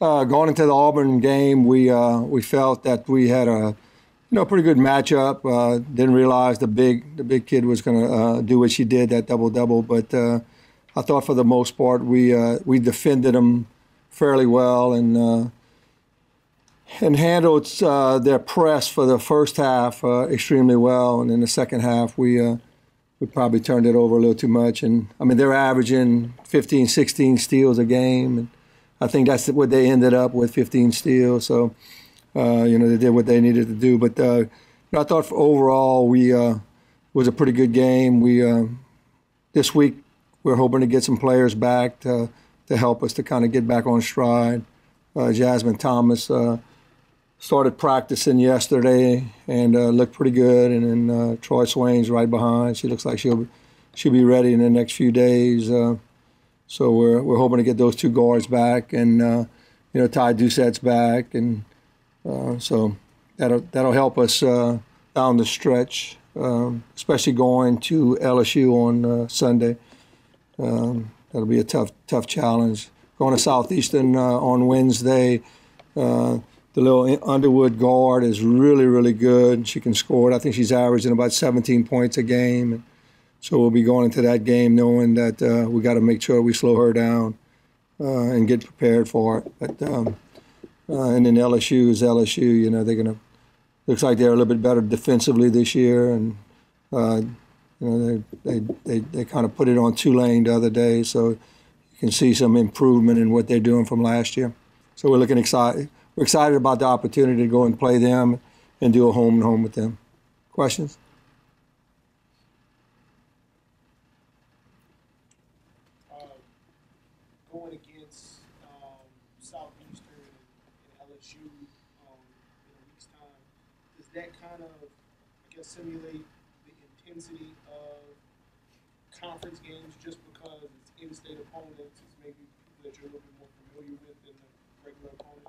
Going into the Auburn game, we felt that we had a pretty good matchup. Didn't realize the big kid was going to do what she did, that double, but I thought for the most part we defended them fairly well and handled their press for the first half extremely well, and in the second half we probably turned it over a little too much. And I mean, they're averaging 15, 16 steals a game, and I think that's what they ended up with, 15 steals. So they did what they needed to do. But I thought for overall was a pretty good game. This week we're hoping to get some players back to help us to kind of get back on stride. Jasmine Thomas started practicing yesterday and looked pretty good, and then Troy Swain's right behind. She looks like she'll be ready in the next few days. So we're hoping to get those two guards back, and Ty Doucette's back, and so that'll help us down the stretch, especially going to LSU on Sunday. That'll be a tough challenge. Going to Southeastern on Wednesday. The little Underwood guard is really, really good. She can score. I think she's averaging about 17 points a game. And so we'll be going into that game knowing that we got to make sure we slow her down and get prepared for it. But and then LSU is LSU. They're gonna. Looks like they're a little bit better defensively this year, and they kind of put it on Tulane the other day, so you can see some improvement in what they're doing from last year. So we're looking excited. We're excited about the opportunity to go and play them and do a home and home with them. Questions? Going against Southeastern and LSU in a week's time, does that kind of, simulate the intensity of conference games just because it's in-state opponents, it's maybe people that you're a little bit more familiar with than the regular opponent?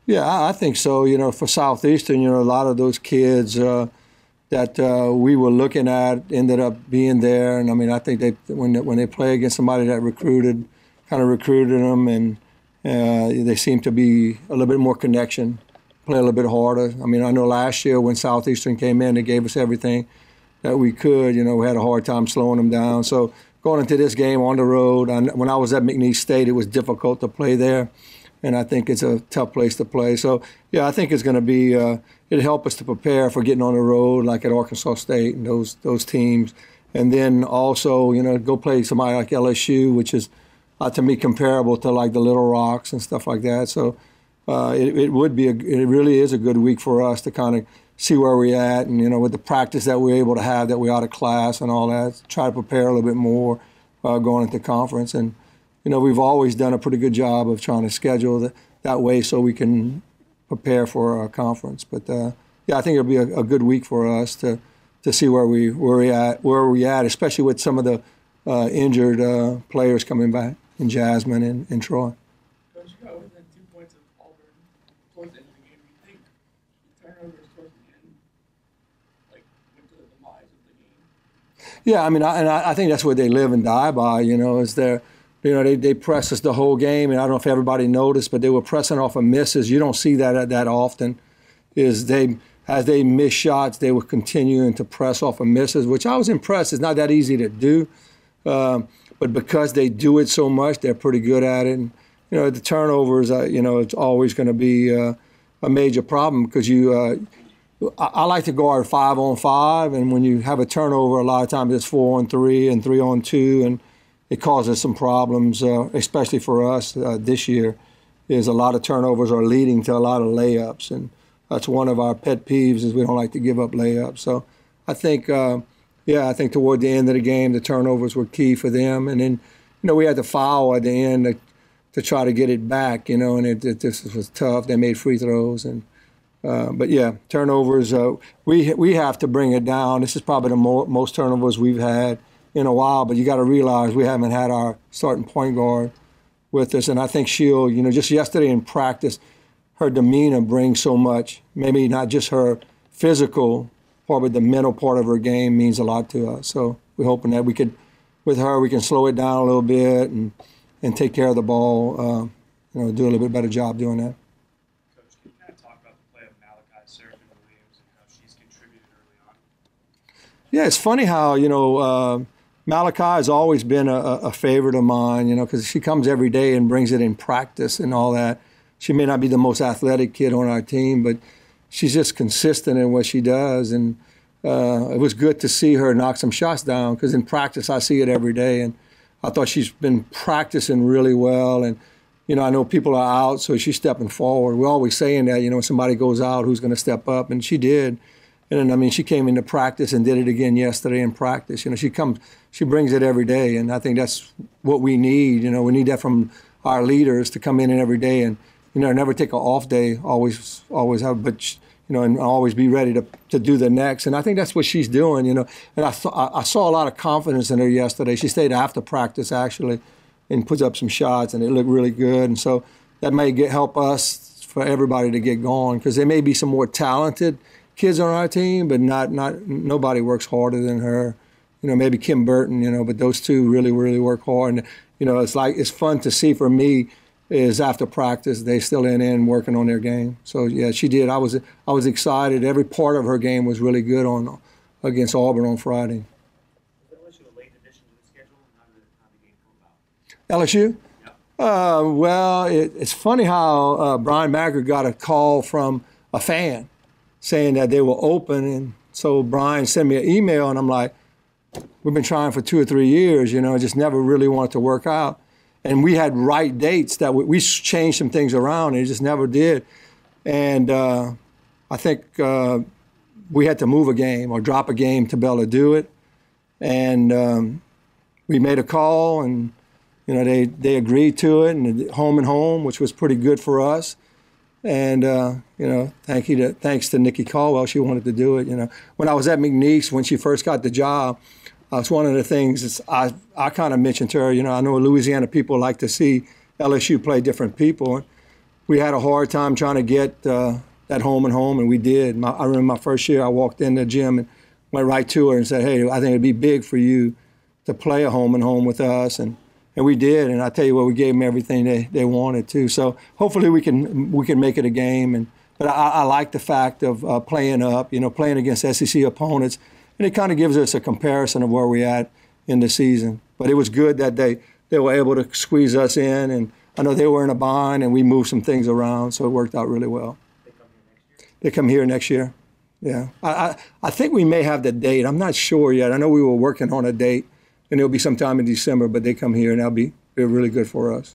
Yeah, I think so. For Southeastern, a lot of those kids that we were looking at ended up being there. And I mean, I think when they play against somebody that recruited them, and they seem to be a little bit more connection, play a little bit harder. I mean, I know last year when Southeastern came in, they gave us everything that we could. We had a hard time slowing them down. So going into this game on the road, when I was at McNeese State, it was difficult to play there. And I think it's a tough place to play. So, yeah, I think it's going to be it'll help us to prepare for getting on the road, like at Arkansas State and those teams. And then also, go play somebody like LSU, which is, to me, comparable to like the Little Rocks and stuff like that. So it really is a good week for us to kind of see where we're at. And, with the practice that we're able to have, that we're out of class and all that, try to prepare a little bit more going into conference. And we've always done a pretty good job of trying to schedule that way so we can prepare for our conference. But I think it'll be a good week for us to see where we're at, especially with some of the injured players coming back, in Jasmine and Troy. Coach, you got within 2 points of Auburn towards the end of the game. You think the turnovers towards the end, went to the demise of the game? Yeah, I mean, I think that's what they live and die by. Is their they press us the whole game, and I don't know if everybody noticed, but they were pressing off of misses. You don't see that often. As they miss shots, they were continuing to press off of misses, which I was impressed. It's not that easy to do, but because they do it so much, they're pretty good at it. And, the turnovers, it's always going to be a major problem because I like to guard 5-on-5, and when you have a turnover, a lot of times it's 4-on-3 and 3-on-2, and it causes some problems, especially for us this year, is a lot of turnovers are leading to a lot of layups. And that's one of our pet peeves is we don't like to give up layups. So I think, I think toward the end of the game, the turnovers were key for them. And then, we had to foul at the end to try to get it back, and this was tough. They made free throws. But, turnovers, we have to bring it down. This is probably the most turnovers we've had in a while, but you got to realize we haven't had our starting point guard with us. And I think she'll, just yesterday in practice, her demeanor brings so much. Maybe not just her physical part, but the mental part of her game means a lot to us. So we're hoping that we can slow it down a little bit and take care of the ball do a little bit better job doing that. Coach, can you kind of talk about the play of Malachi Serafin-Williams and how she's contributed early on? Yeah, it's funny how, Malachi has always been a favorite of mine, because she comes every day and brings it in practice and all that. She may not be the most athletic kid on our team, but she's just consistent in what she does. And it was good to see her knock some shots down because in practice I see it every day. And I thought she's been practicing really well. And, I know people are out, so she's stepping forward. We're always saying that, when somebody goes out, who's going to step up? And she did. And she came into practice and did it again yesterday in practice. She brings it every day, and I think that's what we need. We need that from our leaders to come in every day and never take an off day. Always have, but and always be ready to do the next. And I think that's what she's doing. And I saw a lot of confidence in her yesterday. She stayed after practice actually, and puts up some shots, and it looked really good. And so that may help us for everybody to get going because there may be some more talented kids on our team, but nobody works harder than her. Maybe Kim Burton, but those two really, really work hard. And, it's fun to see for me is after practice, they still in working on their game. So, yeah, she did. I was excited. Every part of her game was really good against Auburn on Friday. Was LSU a late addition to the schedule, and how did the game come about? LSU? Yeah. Well, it's funny how Brian Maggard got a call from a fan saying that they were open. And so Brian sent me an email, and I'm like, we've been trying for 2 or 3 years, just never really wanted to work out. And we had right dates that we changed some things around, and it just never did. And I think we had to move a game or drop a game to be able to do it. And we made a call, and they agreed to it, and home and home, which was pretty good for us. And thanks to Nikki Caldwell, she wanted to do it. When I was at McNeese, when she first got the job, it's one of the things I kind of mentioned to her. I know Louisiana people like to see LSU play different people. We had a hard time trying to get that home and home, and we did. I remember my first year, I walked in the gym and went right to her and said, "Hey, I think it'd be big for you to play a home and home with us." And we did, and I tell you what, we gave them everything they wanted to. So hopefully we can make it a game. But I like the fact of playing up, playing against SEC opponents, and it kind of gives us a comparison of where we're at in the season. But it was good that they were able to squeeze us in, and I know they were in a bind, and we moved some things around, so it worked out really well. They come here next year? Yeah. I think we may have the date. I'm not sure yet. I know we were working on a date, and it'll be sometime in December, but they come here, and they're really good for us.